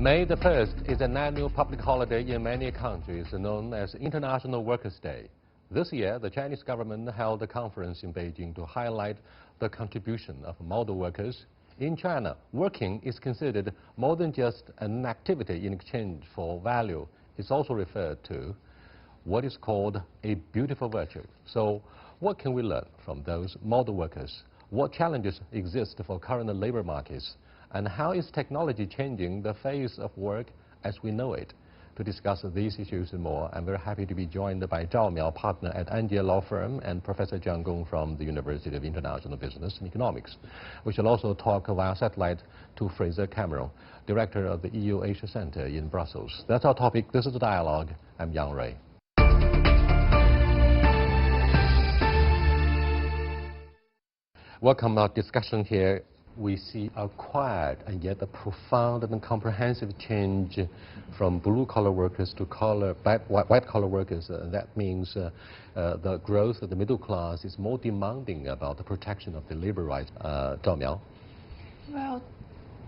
May the 1st is an annual public holiday in many countries known as International Workers' Day. This year, the Chinese government held a conference in Beijing to highlight the contribution of model workers. In China, working is considered more than just an activity in exchange for value. It's also referred to what is called a beautiful virtue. So what can we learn from those model workers? What challenges exist for current labor markets? And how is technology changing the face of work as we know it? To discuss these issues and more, I'm very happy to be joined by Zhao Miao, partner at Anjie Law Firm, and Professor Jiang Gong from the University of International Business and Economics. We shall also talk via satellite to Fraser Cameron, director of the EU Asia Center in Brussels. That's our topic. This is the dialogue. I'm Yang Rui. Welcome our discussion here. We see a quiet and yet a profound and comprehensive change from blue-collar workers to white-collar workers. That means the growth of the middle class is more demanding about the protection of the labor rights. Zhao Miao. Well,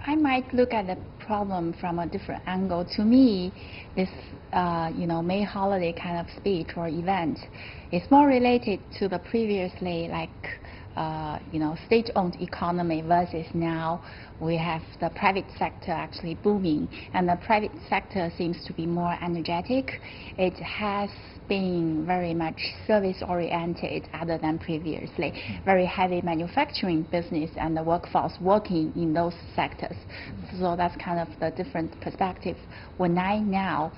I might look at the problem from a different angle. To me, this May holiday kind of speech or event is more related to the previously state-owned economy versus now we have the private sector actually booming, and the private sector seems to be more energetic. It has been very much service-oriented other than previously. Very heavy manufacturing business and the workforce working in those sectors. So that's kind of the different perspective. When I now,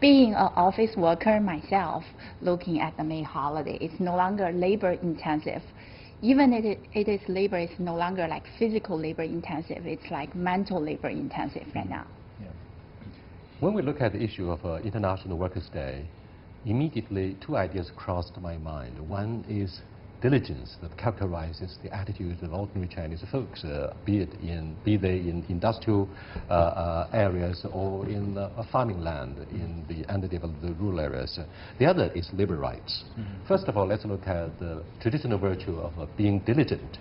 being an office worker myself, looking at the May holiday, it's no longer labor-intensive. Even it is labor, it's no longer like physical labor intensive, it's like mental labor intensive right now. Yeah. When we look at the issue of International Workers' Day, immediately two ideas crossed my mind. One is diligence that characterizes the attitudes of ordinary Chinese folks, be they in industrial areas or in farming land in the underdeveloped rural areas. The other is labor rights. First of all, let's look at the traditional virtue of being diligent.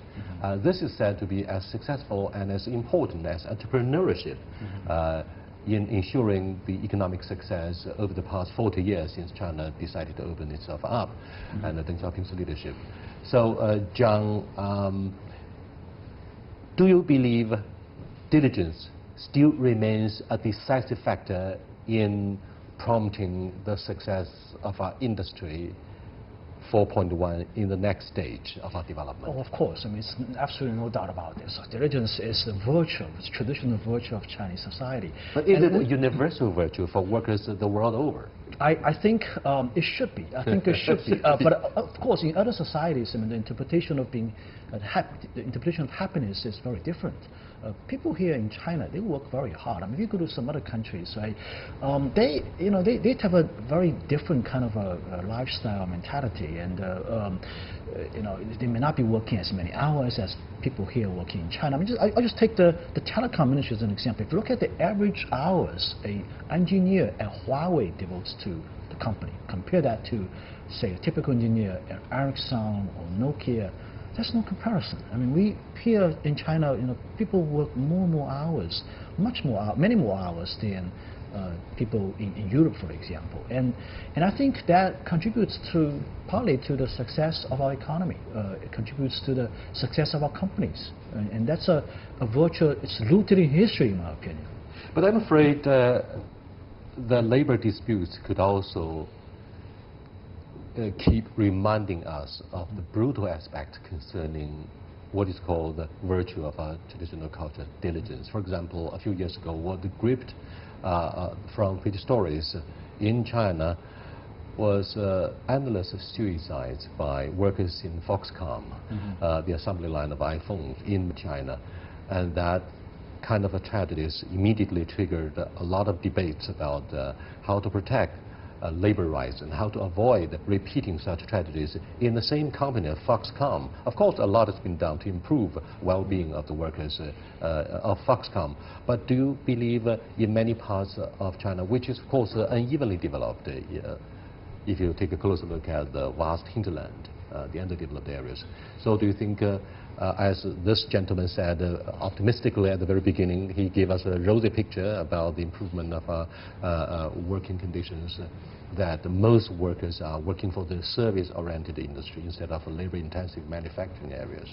This is said to be as successful and as important as entrepreneurship in ensuring the economic success over the past 40 years since China decided to open itself up under Deng Xiaoping's leadership. So, Jiang, do you believe diligence still remains a decisive factor in prompting the success of our industry 4.1 in the next stage of our development? Oh, of course. I mean, it's absolutely no doubt about this. Diligence is a virtue, it's a traditional virtue of Chinese society. But is it a universal virtue for workers the world over? I think it should be. I think it should be. But of course, in other societies, I mean, the interpretation of happiness is very different. People here in China, they work very hard. I mean, if you go to some other countries, right, they have a very different kind of a lifestyle mentality, and they may not be working as many hours as people here working in China. I mean, I just take the telecom industry as an example. If you look at the average hours an engineer at Huawei devotes to the company, compare that to, say, a typical engineer at Ericsson or Nokia, there's no comparison. I mean, we here in China, people work more hours, many more hours than people in Europe, for example. And I think that contributes partly to the success of our economy. It contributes to the success of our companies. And that's a virtue, it's rooted in history, in my opinion. But I'm afraid the labor disputes could also keep reminding us of the brutal aspect concerning what is called the virtue of our traditional culture, diligence. For example, a few years ago, what gripped from page stories in China was endless suicides by workers in Foxconn, the assembly line of iPhones in China. And that kind of a tragedies immediately triggered a lot of debates about how to protect labor rights and how to avoid repeating such tragedies in the same company of Foxconn. Of course, a lot has been done to improve well-being of the workers of Foxconn. But do you believe in many parts of China, which is, of course, unevenly developed, if you take a closer look at the vast hinterland, the underdeveloped areas. So do you think, as this gentleman said optimistically at the very beginning, he gave us a rosy picture about the improvement of working conditions, that most workers are working for the service-oriented industry instead of labor-intensive manufacturing areas?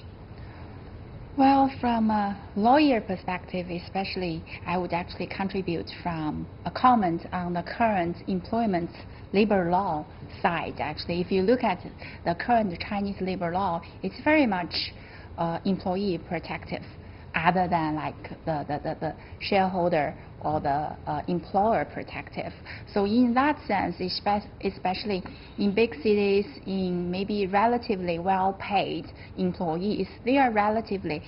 Well, from a lawyer perspective especially, I would actually contribute from a comment on the current employment labor law side. Actually, if you look at the current Chinese labor law, it's very much employee protective, other than like the shareholder or the employer protective. So in that sense, especially in big cities, in maybe relatively well-paid employees, they are relatively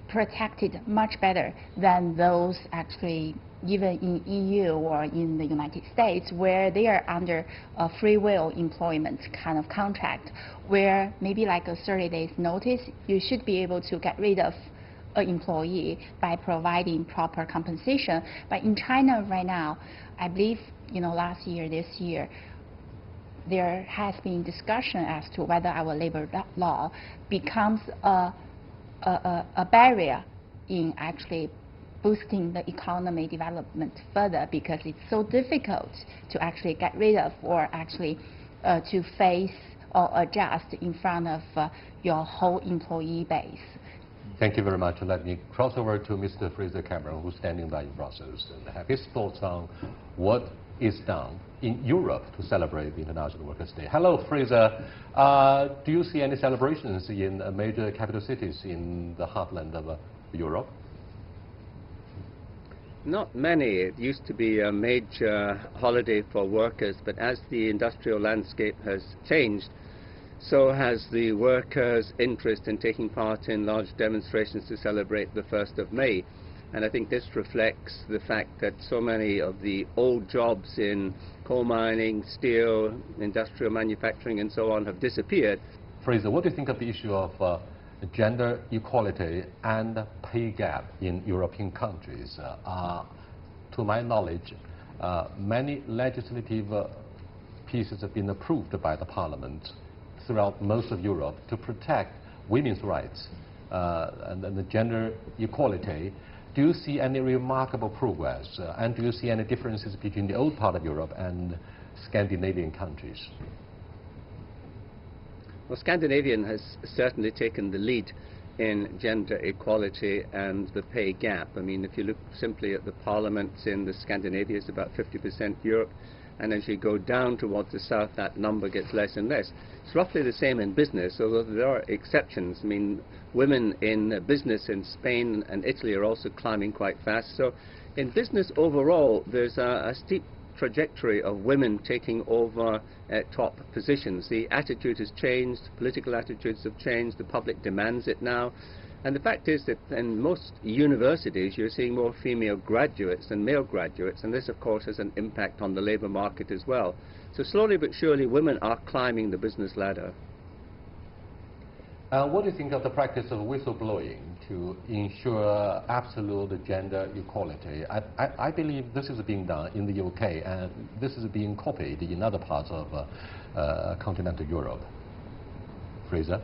protected much better than those actually even in EU or in the United States, where they are under a free will employment kind of contract, where maybe like a 30 days notice, you should be able to get rid of an employee by providing proper compensation. But in China right now, I believe, last year, this year, there has been discussion as to whether our labor law becomes a barrier in actually boosting the economy development further, because it's so difficult to actually get rid of or actually to face or adjust in front of your whole employee base. Thank you very much. Let me cross over to Mr. Fraser Cameron, who's standing by in Brussels, and have his thoughts on what is done in Europe to celebrate the International Workers' Day. Hello, Fraser. Do you see any celebrations in major capital cities in the heartland of Europe? Not many. It used to be a major holiday for workers, but as the industrial landscape has changed, so has the workers' interest in taking part in large demonstrations to celebrate the 1st of May. And I think this reflects the fact that so many of the old jobs in coal mining, steel, industrial manufacturing and so on have disappeared. Fraser, what do you think of the issue of gender equality and pay gap in European countries? To my knowledge, many legislative pieces have been approved by the Parliament throughout most of Europe to protect women's rights and the gender equality. Do you see any remarkable progress? And do you see any differences between the old part of Europe and Scandinavian countries? Well, Scandinavia has certainly taken the lead in gender equality and the pay gap. I mean, if you look simply at the parliaments in the Scandinavia, it's about 50% Europe, and as you go down towards the south, that number gets less and less. It's roughly the same in business, although there are exceptions. I mean, women in business in Spain and Italy are also climbing quite fast. So in business overall, there's a steep trajectory of women taking over top positions. The attitude has changed, political attitudes have changed, the public demands it now. And the fact is that in most universities you're seeing more female graduates than male graduates, and this of course has an impact on the labour market as well. So slowly but surely women are climbing the business ladder. What do you think of the practice of whistleblowing to ensure absolute gender equality? I believe this is being done in the UK, and this is being copied in other parts of continental Europe. Fraser?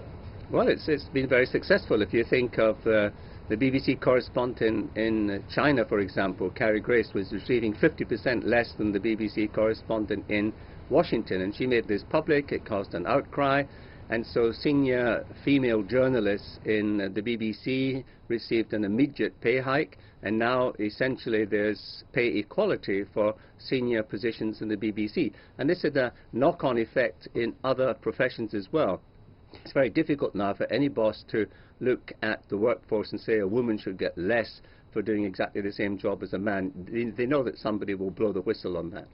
Well, it's been very successful. If you think of the BBC correspondent in China, for example, Carrie Grace was receiving 50% less than the BBC correspondent in Washington, and she made this public. It caused an outcry. And so senior female journalists in the BBC received an immediate pay hike, and now essentially there's pay equality for senior positions in the BBC. And this had a knock-on effect in other professions as well. It's very difficult now for any boss to look at the workforce and say a woman should get less for doing exactly the same job as a man. They know that somebody will blow the whistle on that.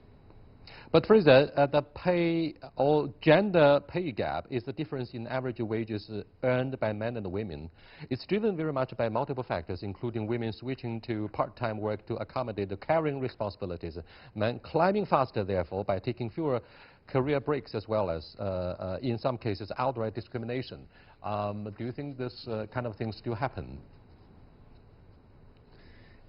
But Fraser, the pay or gender pay gap is the difference in average wages earned by men and women. It's driven very much by multiple factors, including women switching to part-time work to accommodate the caring responsibilities, men climbing faster, therefore, by taking fewer career breaks, as well as, in some cases, outright discrimination. Do you think this kind of thing still happen?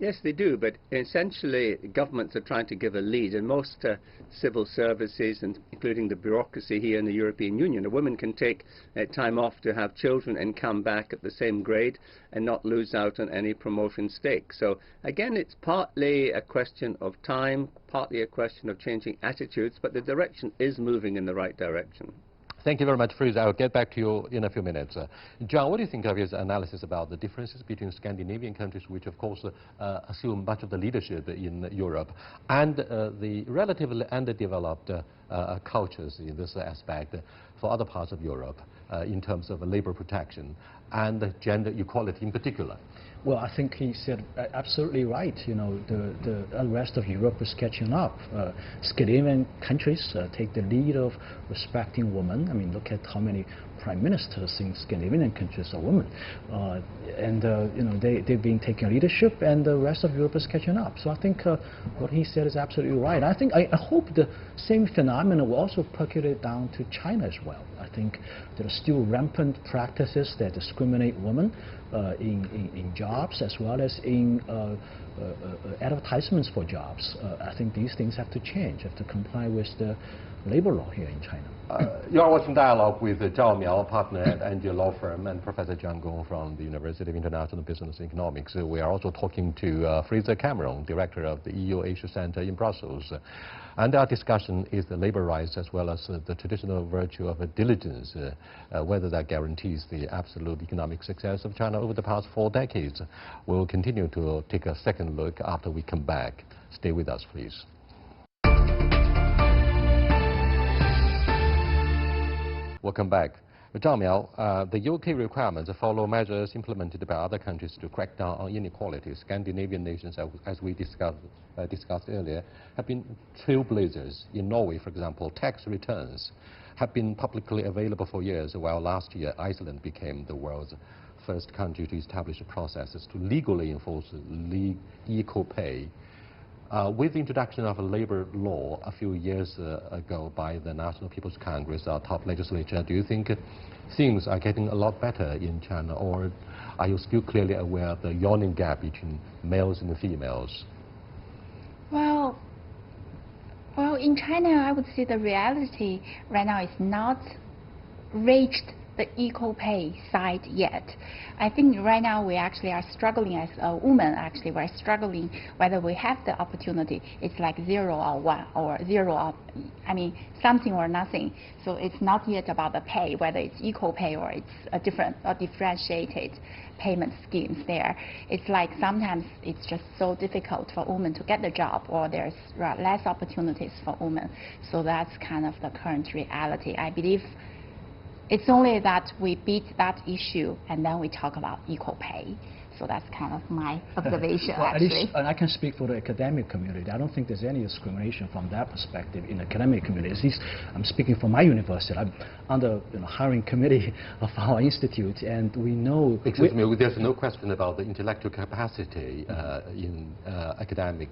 Yes, they do, but essentially governments are trying to give a lead, and most civil services, and including the bureaucracy here in the European Union, a woman can take time off to have children and come back at the same grade and not lose out on any promotion stake. So again, it's partly a question of time, partly a question of changing attitudes, but the direction is moving in the right direction. Thank you very much, Fraser. I'll get back to you in a few minutes. John, what do you think of his analysis about the differences between Scandinavian countries, which of course assume much of the leadership in Europe, and the relatively underdeveloped cultures in this aspect for other parts of Europe in terms of labor protection and gender equality in particular? Well, I think he said absolutely right. You know, the rest of Europe is catching up. Scandinavian countries take the lead of respecting women. I mean, look at how many prime ministers in Scandinavian countries are women. You know, they've been taking leadership, and the rest of Europe is catching up. So I think what he said is absolutely right. I hope the same phenomenon will also percolate down to China as well. I think there are still rampant practices that discriminate women in jobs as well as in advertisements for jobs. I think these things have to change, have to comply with the labor law here in China. You are watching Dialogue with Zhao Miao, partner at NG Law Firm, and Professor Jiang Gong from the University of International Business and Economics. We are also talking to Fraser Cameron, director of the EU Asia Center in Brussels. And our discussion is the labor rights as well as the traditional virtue of diligence, whether that guarantees the absolute economic success of China over the past 4 decades. We'll continue to take a second look after we come back. Stay with us, please. Welcome back. Zhao Miao, the UK requirements follow measures implemented by other countries to crack down on inequality. Scandinavian nations, as we discussed earlier, have been trailblazers. In Norway, for example, tax returns have been publicly available for years, while last year Iceland became the world's first country to establish processes to legally enforce equal pay. With the introduction of a labor law a few years ago by the National People's Congress, our top legislature, do you think things are getting a lot better in China, or are you still clearly aware of the yawning gap between males and females? Well, in China, I would say the reality right now is not reached the equal pay side yet. I think right now we actually are struggling as a woman. Actually, we're struggling whether we have the opportunity. It's like 0 or 1 or 0 or, I mean, something or nothing. So it's not yet about the pay, whether it's equal pay or it's a different or differentiated payment schemes there. It's like sometimes it's just so difficult for women to get the job, or there's less opportunities for women. So that's kind of the current reality. I believe it's only that we beat that issue and then we talk about equal pay. So that's kind of my observation, well, actually. At least, and I can speak for the academic community. I don't think there's any discrimination from that perspective in the academic community. At least I'm speaking for my university. I'm on the hiring committee of our institute, and we know... Excuse me, there's no question about the intellectual capacity in academic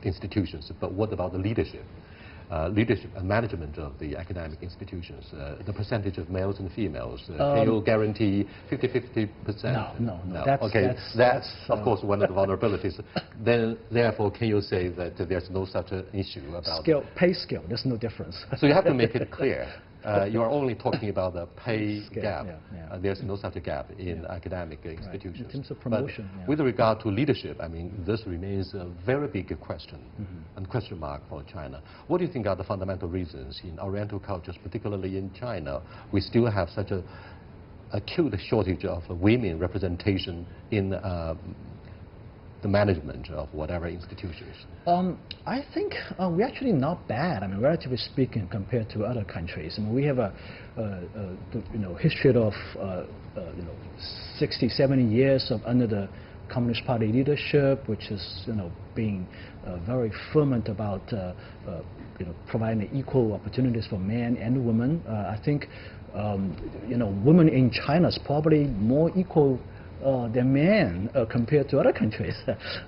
institutions, but what about the leadership? Leadership and management of the academic institutions, the percentage of males and females, can you guarantee 50-50%? No. That's of course one of the vulnerabilities. Then, therefore, can you say that there's no such an issue about pay scale? There's no difference. So you have to make it clear. You are only talking about the pay gap. There's no such a gap in academic institutions. In terms of promotion. But with regard to leadership, I mean, this remains a very big question and question mark for China. What do you think are the fundamental reasons in Oriental cultures, particularly in China, we still have such a acute shortage of women representation in the management of whatever institutions? I think we're actually not bad. I mean, relatively speaking, compared to other countries. I mean, we have a history of 60, 70 years of under the Communist Party leadership, which is being very fervent about providing equal opportunities for men and women. I think women in China is probably more equal than men compared to other countries.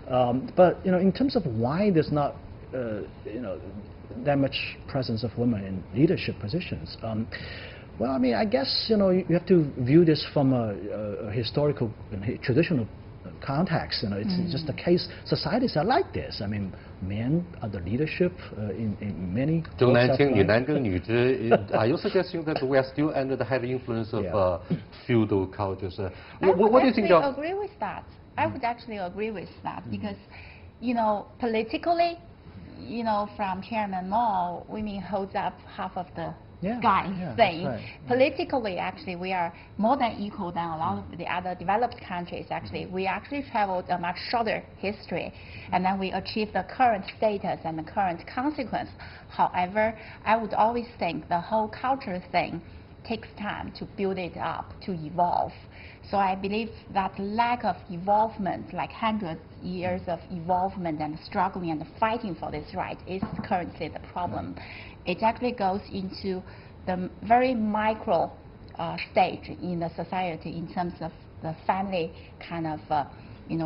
But in terms of why there's not that much presence of women in leadership positions, well, I mean, I guess you have to view this from a historical, traditional context. It's just the case. Societies are like this. I mean, men are the leadership in many. 重男轻女，男耕女织. Are you suggesting that we are still under the heavy influence of feudal cultures? What do you think of? I would agree with that. I would actually agree with that because, politically, from Chairman Mao, women holds up half of the sky thing. Right. Politically, actually, we are more than equal than a lot of the other developed countries. Actually, we actually traveled a much shorter history, and then we achieved the current status and the current consequence. However, I would always think the whole culture thing takes time to build it up, to evolve. So I believe that lack of evolvement, like hundreds of years of evolvement and struggling and fighting for this right, is currently the problem. It actually goes into the very micro stage in the society in terms of the family kind of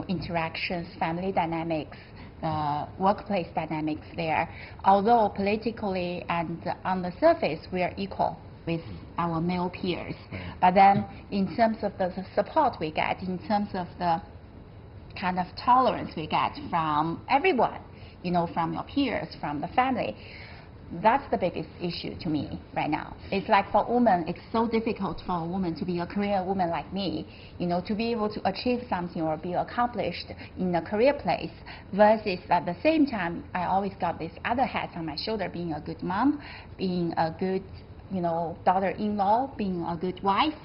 interactions, family dynamics, workplace dynamics there. Although politically and on the surface we are equal with our male peers, but then in terms of the support we get, in terms of the kind of tolerance we get from everyone, from your peers, from the family, that's the biggest issue to me right now. It's like for women, it's so difficult for a woman to be a career woman like me, to be able to achieve something or be accomplished in a career place, versus at the same time, I always got this other hat on my shoulder, being a good mom, being a good, daughter-in-law, being a good wife.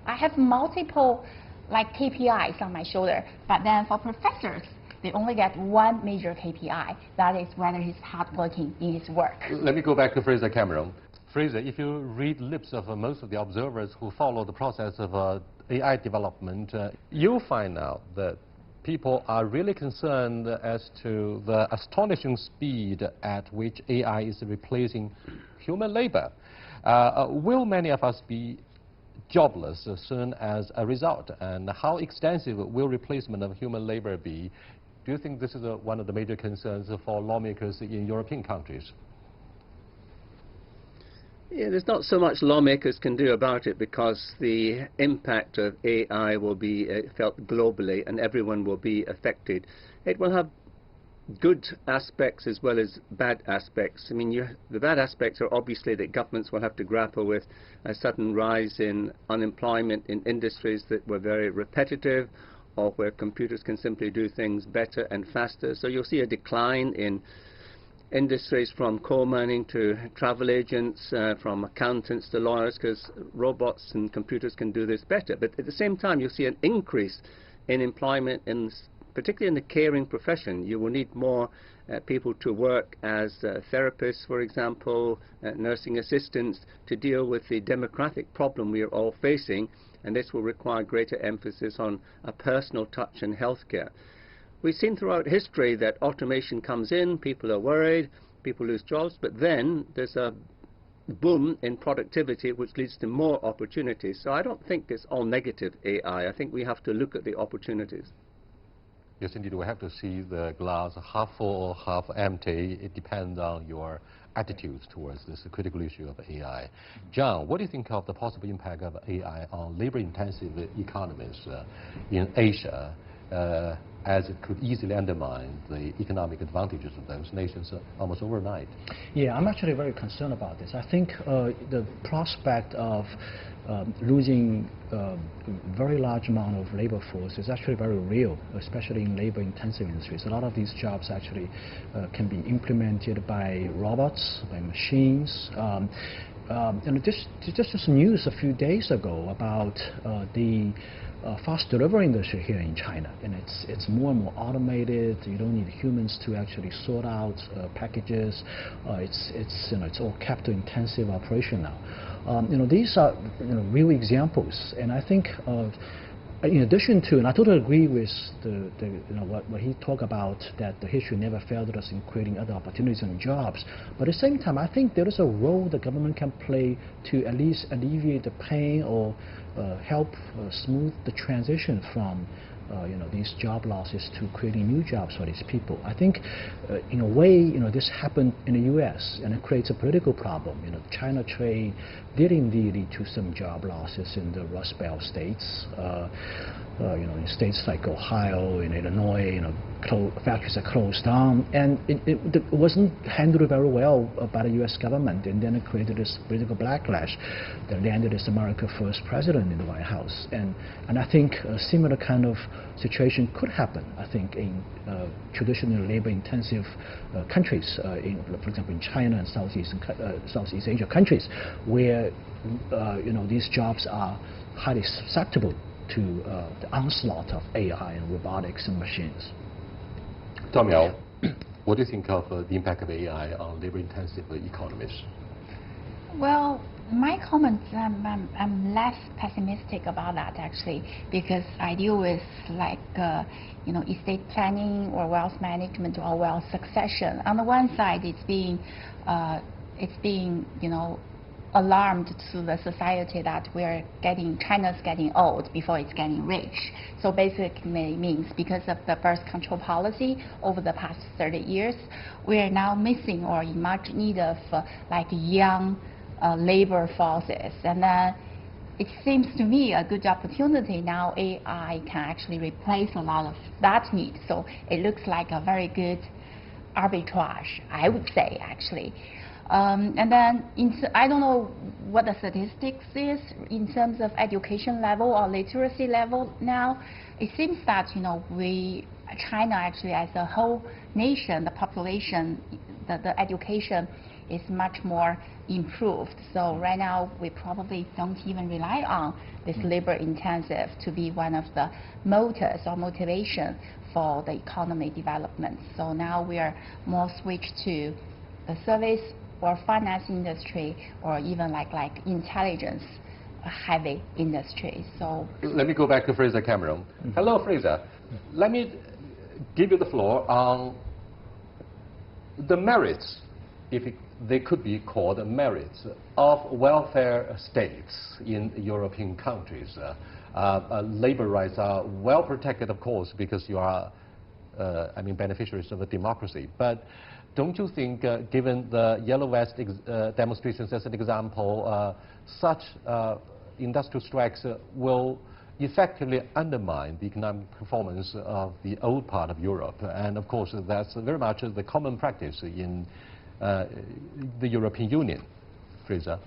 I have multiple KPIs on my shoulder, but then for professors, they only get one major KPI. That is whether he's hardworking in his work. Let me go back to Fraser Cameron. Fraser, if you read lips of most of the observers who follow the process of AI development, you'll find out that people are really concerned as to the astonishing speed at which AI is replacing human labor. Will many of us be jobless as soon as a result? And how extensive will replacement of human labor be? Do you think this is one of the major concerns for lawmakers in European countries? Yeah, there's not so much lawmakers can do about it because the impact of AI will be felt globally and everyone will be affected. It will have good aspects as well as bad aspects. I mean, the bad aspects are obviously that governments will have to grapple with a sudden rise in unemployment in industries that were very repetitive, or where computers can simply do things better and faster. So you'll see a decline in industries from coal mining to travel agents, from accountants to lawyers, because robots and computers can do this better. But at the same time, you'll see an increase in employment, particularly in the caring profession. You will need more people to work as therapists, for example, nursing assistants, to deal with the demographic problem we are all facing. And this will require greater emphasis on a personal touch and healthcare. We've seen throughout history that automation comes in, people are worried, people lose jobs, but then there's a boom in productivity which leads to more opportunities. So I don't think it's all negative AI. I think we have to look at the opportunities. Yes, indeed, we have to see the glass half full or half empty. It depends on your attitudes towards this critical issue of AI. John, what do you think of the possible impact of AI on labor-intensive economies in Asia, as it could easily undermine the economic advantages of those nations almost overnight? Yeah, I'm actually very concerned about this. I think the prospect of losing a very large amount of labor force is actually very real, especially in labor-intensive industries. A lot of these jobs actually can be implemented by robots, by machines. And just news a few days ago about the fast delivery industry here in China, and it's more and more automated. You don't need humans to actually sort out packages. It's all capital-intensive operation now. These are real examples, and I think in addition to, and I totally agree with what he talked about, that the history never failed us in creating other opportunities and jobs. But at the same time, I think there is a role the government can play to at least alleviate the pain or help smooth the transition from these job losses to creating new jobs for these people. I think, in a way, this happened in the U.S. and it creates a political problem. China trade did indeed lead to some job losses in the Rust Belt states. In states like Ohio and Illinois, factories are closed down, and it wasn't handled very well by the U.S. government, and then it created this political backlash that landed this America First president in the White House. And I think a similar kind of situation could happen, I think, in traditionally labor-intensive countries, for example, in China and Southeast Asia countries, where these jobs are highly susceptible to the onslaught of AI and robotics and machines. Tom Yao, what do you think of the impact of AI on labor-intensive economies? Well, my comments, I'm less pessimistic about that actually, because I deal with estate planning or wealth management or wealth succession. On the one side, it's being alarmed to the society that China's getting old before it's getting rich. So basically means because of the birth control policy over the past 30 years, we are now missing or in much need of young labor forces. And then it seems to me a good opportunity now. AI can actually replace a lot of that need. So it looks like a very good arbitrage, I would say, actually. And then I don't know what the statistics is in terms of education level or literacy level now. It seems that China actually as a whole nation, the population, the education is much more improved. So right now we probably don't even rely on this labor intensive to be one of the motors or motivation for the economy development. So now we are more switched to the service or finance industry, or even like intelligence heavy industry. So let me go back to Fraser Cameron. Hello, Fraser. Let me give you the floor on the merits, if they could be called merits, of welfare states in European countries. Labor rights are well protected, of course, because you are, beneficiaries of a democracy. But don't you think, given the Yellow Vest demonstrations as an example, such industrial strikes will effectively undermine the economic performance of the old part of Europe? And of course, that's very much the common practice in the European Union. Fraser?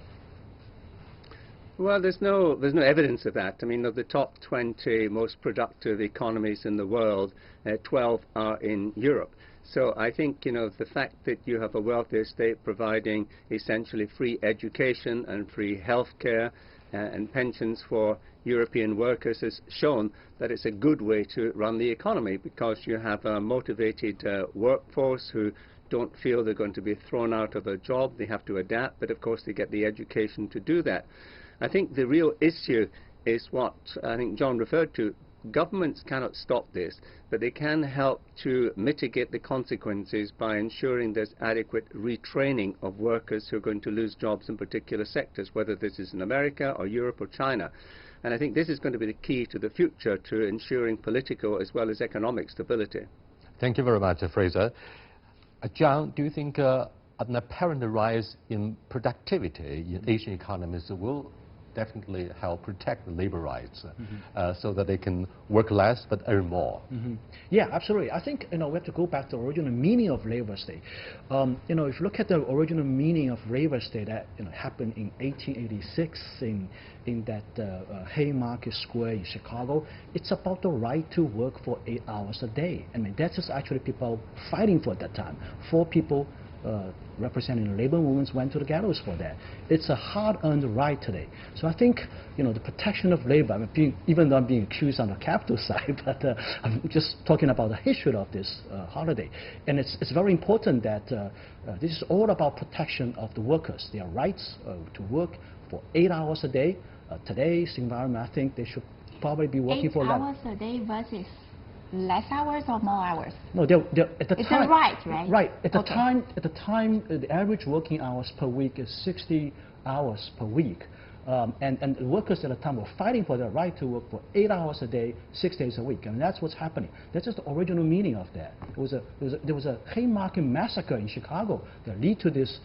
Well, there's no evidence of that. Of the top 20 most productive economies in the world, 12 are in Europe. So I think, the fact that you have a welfare state providing essentially free education and free health care and pensions for European workers has shown that it's a good way to run the economy, because you have a motivated workforce who don't feel they're going to be thrown out of a job. They have to adapt, but of course they get the education to do that. I think the real issue is what I think John referred to. Governments cannot stop this, but they can help to mitigate the consequences by ensuring there's adequate retraining of workers who are going to lose jobs in particular sectors, whether this is in America or Europe or China. And I think this is going to be the key to the future to ensuring political as well as economic stability. Thank you very much, Fraser. John, do you think an apparent rise in productivity in Asian economies will definitely help protect the labor rights so that they can work less but earn more? Yeah, absolutely. I think we have to go back to the original meaning of labor state. If you look at the original meaning of labor state that happened in 1886 in that Haymarket Square in Chicago, it's about the right to work for 8 hours a day. That's just actually people fighting for at that time. 4 people representing the labor movements went to the gallows for that. It's a hard-earned right today. So I think the protection of labor, even though I'm being accused on the capital side, but I'm just talking about the history of this holiday. And it's very important that this is all about protection of the workers, their rights to work for 8 hours a day. Today's environment, I think they should probably be working for 8 hours a day versus less hours or more hours? No, at the it's time. It's a right, right? Right. At the time, the average working hours per week is 60 hours per week. And workers at the time were fighting for their right to work for 8 hours a day, 6 days a week. And that's what's happening. That's just the original meaning of that. There was a Haymarket massacre in Chicago that led to this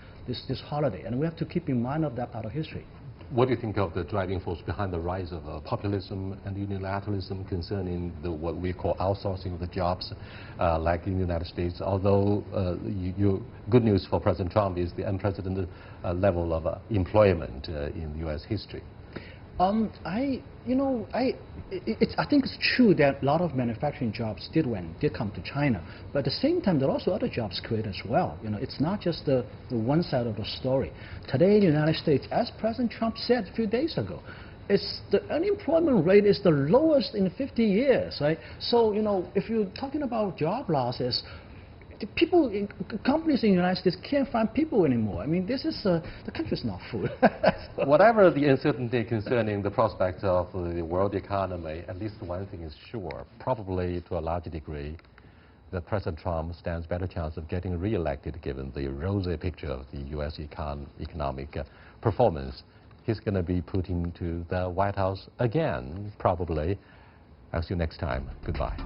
holiday. And we have to keep in mind of that part of history. What do you think of the driving force behind the rise of populism and unilateralism concerning what we call outsourcing of the jobs, like in the United States? Although good news for President Trump is the unprecedented level of employment in U.S. history. I think it's true that a lot of manufacturing jobs did come to China, but at the same time, there are also other jobs created as well. It's not just the one side of the story. Today in the United States, as President Trump said a few days ago, the unemployment rate is the lowest in 50 years, right? So, if you're talking about job losses, companies in the United States can't find people anymore. I mean, the country's not full. Whatever the uncertainty concerning the prospects of the world economy, at least one thing is sure, probably to a large degree, that President Trump stands better chance of getting re-elected given the rosy picture of the U.S. economic performance. He's going to be put into the White House again, probably. I'll see you next time. Goodbye.